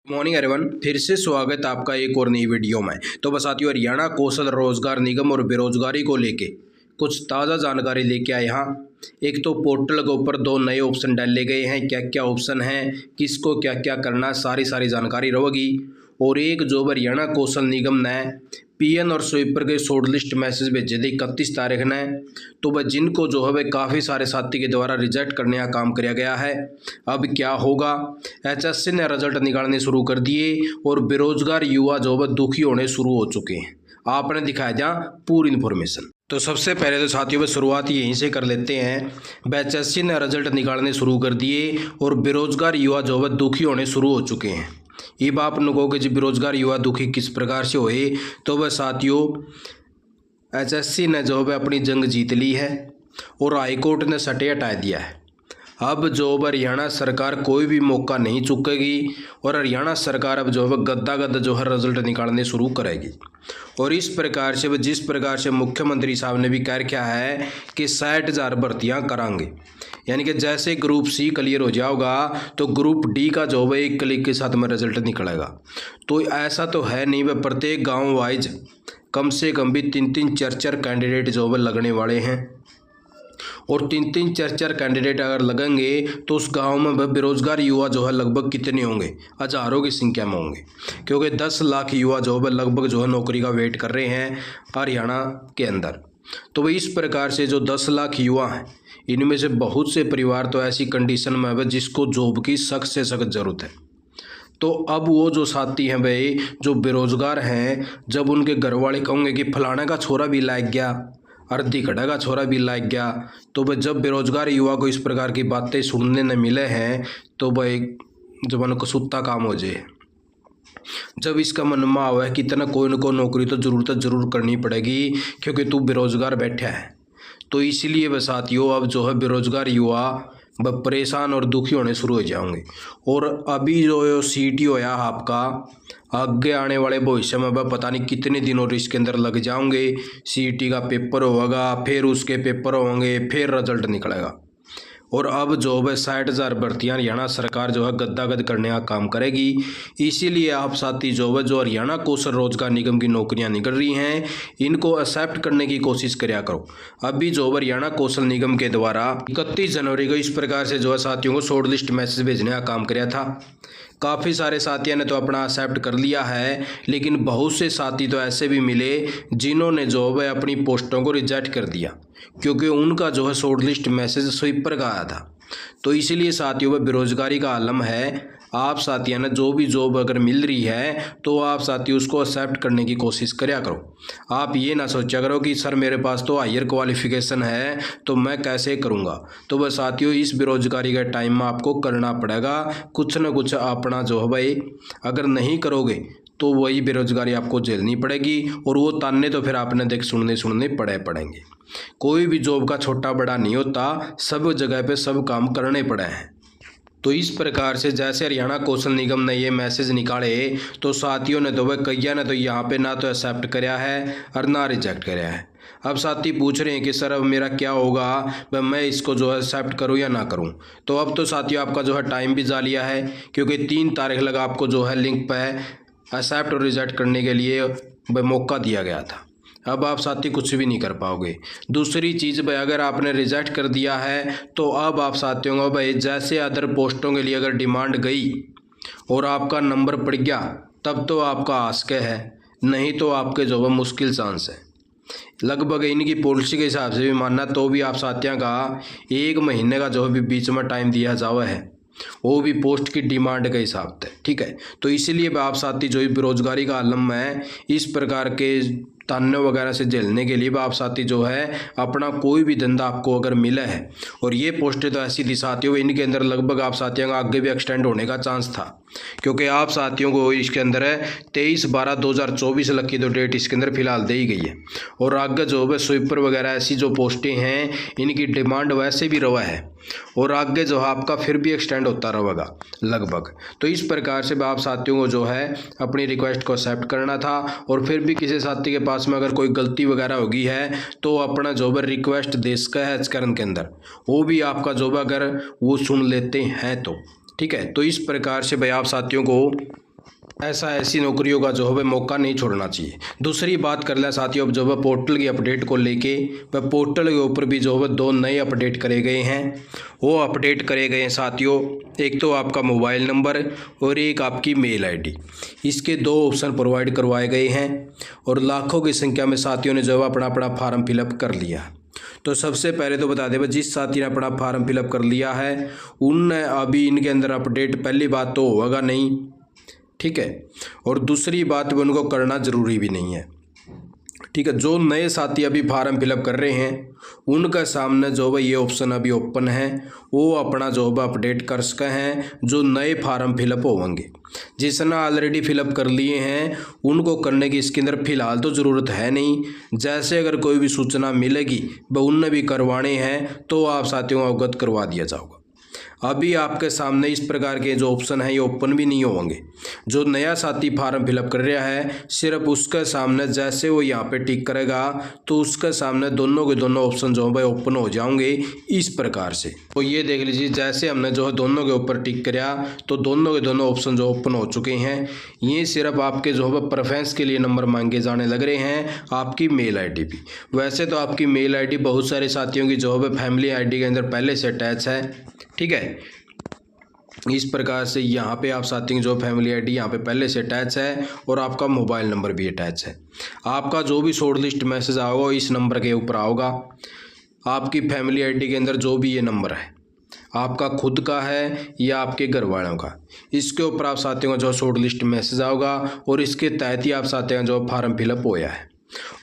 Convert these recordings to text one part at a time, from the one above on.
Morning everyone, फिर से स्वागत आपका एक और नई वीडियो में। तो बस साथियों, हरियाणा कौशल रोजगार निगम और बेरोजगारी को लेके कुछ ताज़ा जानकारी लेके आए। यहाँ एक तो पोर्टल के ऊपर दो नए ऑप्शन डाले गए हैं। क्या क्या ऑप्शन हैं, किसको क्या क्या करना, सारी जानकारी रहेगी। और एक जो हरियाणा कौशल निगम ने पीएन और स्वीपर के शॉर्ट लिस्ट मैसेज भेजे थे 31 तारीख ने। तो वह जिनको जो है वह काफ़ी सारे साथी के द्वारा रिजेक्ट करने का काम किया गया है। अब क्या होगा, एचएससी ने रिजल्ट निकालने शुरू कर दिए और बेरोजगार युवा जो है दुखी होने शुरू हो चुके हैं। आपने दिखाया जहाँ पूरी इन्फॉर्मेशन। तो सबसे पहले तो साथियों में शुरुआत यहीं से कर लेते हैं। एचएससी ने रिजल्ट निकालने शुरू कर दिए और बेरोजगार युवा जो है दुखी होने शुरू हो चुके हैं। ये बात न कहो कि जी बेरोजगार युवा दुखी किस प्रकार से होए। तो वह साथियों, एचएससी ने जो है अपनी जंग जीत ली है और हाईकोर्ट ने सटे हटा दिया है। अब जो हरियाणा सरकार कोई भी मौका नहीं चुकेगी और हरियाणा सरकार अब जो है गद्दा जो है रिजल्ट निकालने शुरू करेगी। और इस प्रकार से वह जिस प्रकार से मुख्यमंत्री साहब ने भी कह रखा है कि 60,000 भर्तियाँ करांगे, यानी कि जैसे ग्रुप सी क्लियर हो जाएगा तो ग्रुप डी का जो है एक क्लिक के साथ में रिजल्ट निकलेगा। तो ऐसा तो है नहीं, वह प्रत्येक गाँव वाइज कम से कम भी 3-3 4-4 कैंडिडेट जो है लगने वाले हैं। और 3-3 4-4 कैंडिडेट अगर लगेंगे तो उस गांव में बेरोजगार युवा जो है लगभग कितने होंगे, हजारों की संख्या में होंगे। क्योंकि 10 लाख युवा जो है लगभग जो है नौकरी का वेट कर रहे हैं हरियाणा के अंदर। तो वह इस प्रकार से जो 10 लाख युवा हैं, इनमें से बहुत से परिवार तो ऐसी कंडीशन में है जिसको जॉब की सख्त से सख्त ज़रूरत है। तो अब वो जो साथी हैं भाई जो बेरोजगार हैं, जब उनके घर वाले कहोंगे कि फलाने का छोरा भी लाग गया, अर्धी खड़ा का छोरा भी लाग गया, तो वह जब बेरोजगार युवा को इस प्रकार की बातें सुनने न मिले हैं तो वह जब उनको सुत्ता काम हो जाए। जब इसका मन में आवा है कि इतना कोई न कोई नौकरी तो ज़रूर करनी पड़ेगी क्योंकि तू बेरोजगार बैठा है। तो इसलिए वह साथियों अब जो है बेरोजगार युवा वह परेशान और दुखी होने शुरू हो जाएंगे। और अभी जो सीटी होया आपका, आगे आने वाले भविष्य में वह पता नहीं कितने दिन और इसके अंदर लग जाओगे। सीटी का पेपर होगा, फिर उसके पेपर होंगे, फिर रिजल्ट निकलेगा। और अब जो है 60,000 भर्तियाँ हरियाणा सरकार जो है गद्दागद करने का काम करेगी। इसीलिए आप साथी जो है जो हरियाणा कौशल रोजगार निगम की नौकरियां निकल रही हैं, इनको एक्सेप्ट करने की कोशिश करा करो। अभी जो हरियाणा कौशल निगम के द्वारा 31 जनवरी को इस प्रकार से जो है साथियों को शॉर्ट लिस्ट मैसेज भेजने का काम किया था। काफ़ी सारे साथियों ने तो अपना एक्सेप्ट कर लिया है, लेकिन बहुत से साथी तो ऐसे भी मिले जिन्होंने जो है अपनी पोस्टों को रिजेक्ट कर दिया क्योंकि उनका जो है शॉर्ट लिस्ट मैसेज स्वीपर का आया था। तो इसीलिए साथियों वह बेरोजगारी का आलम है। आप साथियों ने जो भी जॉब अगर मिल रही है तो आप साथी उसको एक्सेप्ट करने की कोशिश करा करो। आप ये ना सोचा करो कि सर मेरे पास तो हायर क्वालिफिकेशन है तो मैं कैसे करूँगा। तो वह साथियों इस बेरोजगारी के टाइम में आपको करना पड़ेगा कुछ न कुछ अपना जो है भाई, अगर नहीं करोगे तो वही बेरोजगारी आपको झेलनी पड़ेगी और वो ताने तो फिर आपने देख सुनने पड़ेंगे। कोई भी जॉब का छोटा बड़ा नहीं होता, सब जगह पे सब काम करने पड़े हैं। तो इस प्रकार से जैसे हरियाणा कौशल निगम ने ये मैसेज निकाले तो साथियों ने तो वह कईया ने तो यहाँ पे ना तो एक्सेप्ट कराया है और ना रिजेक्ट कराया है। अब साथी पूछ रहे हैं कि सर अब मेरा क्या होगा, वह मैं इसको जो है एक्सेप्ट करूँ या ना करूँ। तो अब तो साथियों आपका जो है टाइम भी जा लिया है क्योंकि 3 तारीख लगा आपको जो है लिंक पर एक्सेप्ट और रिजेक्ट करने के लिए वह मौका दिया गया था। अब आप साथी कुछ भी नहीं कर पाओगे। दूसरी चीज़ भाई, अगर आपने रिजेक्ट कर दिया है तो अब आप साथियों को भाई जैसे अदर पोस्टों के लिए अगर डिमांड गई और आपका नंबर पड़ गया तब तो आपका आस्क है, नहीं तो आपके जो है मुश्किल चांस है। लगभग इनकी पॉलिसी के हिसाब से भी मानना तो भी आप साथियों का 1 महीने का जो है बीच में टाइम दिया जावा है, वो भी पोस्ट की डिमांड के हिसाब से। ठीक है, तो इसीलिए आप साथी जो बेरोजगारी का आलम है, इस प्रकार के ताने वगैरह से झेलने के लिए आप साथी जो है अपना कोई भी धंधा आपको अगर मिला है, और ये पोस्टें तो ऐसी थी साथियों इनके अंदर लगभग आप साथियों का आगे भी एक्सटेंड होने का चांस था क्योंकि आप साथियों को इसके अंदर है 23/12/2024 लग की तो डेट इसके अंदर फिलहाल दे ही गई है। और आगे जो है स्वीपर वगैरह ऐसी जो पोस्टें हैं इनकी डिमांड वैसे भी रहा है और आगे जो है आपका फिर भी एक्सटेंड होता रहेगा लगभग। तो इस प्रकार से आप साथियों को जो है अपनी रिक्वेस्ट को एक्सेप्ट करना था और फिर भी किसी साथी के पास में अगर कोई गलती वगैरह होगी है तो अपना जो है रिक्वेस्ट दे सका है चरण के अंदर, वो भी आपका जो है अगर वो सुन लेते हैं तो ठीक है। तो इस प्रकार से भाई आप साथियों को ऐसी नौकरियों का जो है मौका नहीं छोड़ना चाहिए। दूसरी बात कर लें साथियों, अब जो है पोर्टल की अपडेट को लेके, वह पोर्टल के ऊपर भी जो है 2 नए अपडेट करे गए हैं। वो अपडेट करे गए हैं साथियों, एक तो आपका मोबाइल नंबर और एक आपकी मेल आईडी, इसके 2 ऑप्शन प्रोवाइड करवाए गए हैं और लाखों की संख्या में साथियों ने जो है अपना फार्म फिलअप कर लिया। तो सबसे पहले तो बता दें, जिस साथी ने अपना फार्म फिलअप कर लिया है उनने अभी इनके अंदर अपडेट पहली बात तो होगा नहीं, ठीक है, और दूसरी बात भी उनको करना ज़रूरी भी नहीं है, ठीक है। जो नए साथी अभी फार्म फिलअप कर रहे हैं उनका सामने जो है ये ऑप्शन अभी ओपन है, वो अपना जो है अपडेट कर सके हैं जो नए फार्म फिलअप होंगे। जिसने ऑलरेडी फिलअप कर लिए हैं उनको करने की इसके अंदर फ़िलहाल तो ज़रूरत है नहीं। जैसे अगर कोई भी सूचना मिलेगी वह उनने भी करवाने हैं तो आप साथियों को अवगत करवा दिया जाएगा। अभी आपके सामने इस प्रकार के जो ऑप्शन हैं ये ओपन भी नहीं होंगे। जो नया साथी फार्म फिलअप कर रहा है सिर्फ उसके सामने जैसे वो यहाँ पे टिक करेगा तो उसके सामने दोनों के दोनों ऑप्शन जो है ओपन हो जाएंगे इस प्रकार से। तो ये देख लीजिए, जैसे हमने जो है दोनों के ऊपर टिक किया तो दोनों के दोनों ऑप्शन जो ओपन हो चुके हैं। ये सिर्फ आपके जो है प्रेफरेंस के लिए नंबर मांगे जाने लग रहे हैं, आपकी मेल आई डी भी। वैसे तो आपकी मेल आई डी बहुत सारे साथियों की जो है फैमिली आई डी के अंदर पहले से अटैच है, ठीक है। इस प्रकार से यहाँ पे आप साथियों जो फैमिली आईडी यहाँ पे पहले से अटैच है और आपका मोबाइल नंबर भी अटैच है। आपका जो भी शॉर्ट लिस्ट मैसेज आओगा इस नंबर के ऊपर आओगा। आपकी फैमिली आईडी के अंदर जो भी ये नंबर है आपका खुद का है या आपके घर वालों का, इसके ऊपर आप साथियों का जो शॉर्ट लिस्ट मैसेज आओगा और इसके तहत ही आप साथियों जो फार्म फिलअप होया है।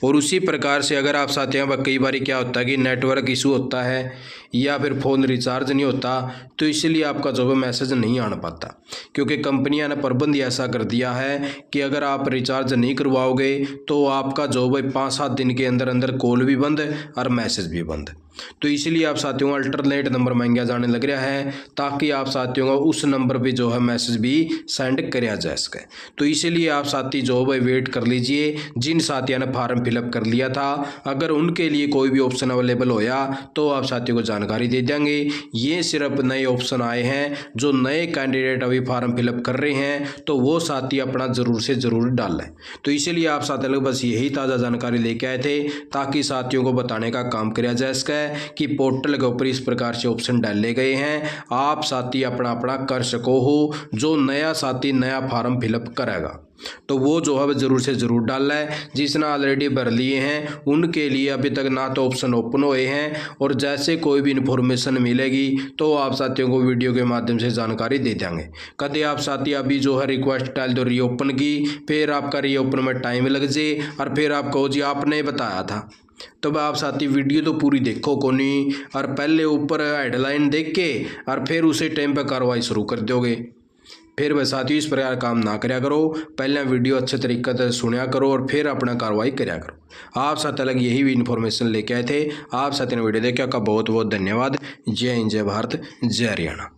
और उसी प्रकार से अगर आप साथियों पर कई बार क्या होता है कि नेटवर्क इशू होता है या फिर फ़ोन रिचार्ज नहीं होता तो इसलिए आपका जो है मैसेज नहीं आना पाता, क्योंकि कंपनियां ने प्रबंध ऐसा कर दिया है कि अगर आप रिचार्ज नहीं करवाओगे तो आपका जो है 5-7 दिन के अंदर अंदर कॉल भी बंद और मैसेज भी बंद। तो इसलिए आप साथियों को अल्टरनेट नंबर मांगा जाने लग रहा है ताकि आप साथियों को उस नंबर पे जो है मैसेज भी सेंड कराया जा सके। तो इसीलिए आप साथी जो है वेट कर लीजिए। जिन साथियों ने फार्म फिलअप कर लिया था अगर उनके लिए कोई भी ऑप्शन अवेलेबल होया तो आप साथियों को जानकारी दे देंगे। ये सिर्फ नए ऑप्शन आए हैं, जो नए कैंडिडेट अभी फार्म फिलअप कर रहे हैं तो वो साथी अपना ज़रूर से ज़रूर डाल लें। तो इसीलिए आप साथियों को बस यही ताज़ा जानकारी लेके आए थे ताकि साथियों को बताने का काम किया जा सके कि पोर्टल के ऊपर इस प्रकार से ऑप्शन डाले गए हैं, आप साथी अपना कर सको हो। जो नया साथी नया फार्म फिलअप करेगा तो वो जो है ज़रूर से ज़रूर डाल है। जिसने ऑलरेडी भर लिए हैं उनके लिए अभी तक ना तो ऑप्शन ओपन हुए हैं और जैसे कोई भी इन्फॉर्मेशन मिलेगी तो आप साथियों को वीडियो के माध्यम से जानकारी दे देंगे। कभी आप साथी अभी जो है रिक्वेस्ट डाल दो रीओपन की, फिर आपका रीओपन में टाइम लग जाए और फिर आप कहो जी आपने बताया था। तो आप साथी वीडियो तो पूरी देखो को नहीं और पहले ऊपर हेडलाइन देख के और फिर उसी टाइम पर कार्रवाई शुरू कर दोगे। फिर वह साथियों इस प्रकार काम ना कराया करो, पहले वीडियो अच्छे तरीके से सुना करो और फिर अपना कार्रवाई कराया करो। आप साथ अलग यही भी इन्फॉर्मेशन लेके आए थे। आप साथ ने वीडियो देखा का बहुत बहुत धन्यवाद। जय हिंद, जय भारत, जय हरियाणा।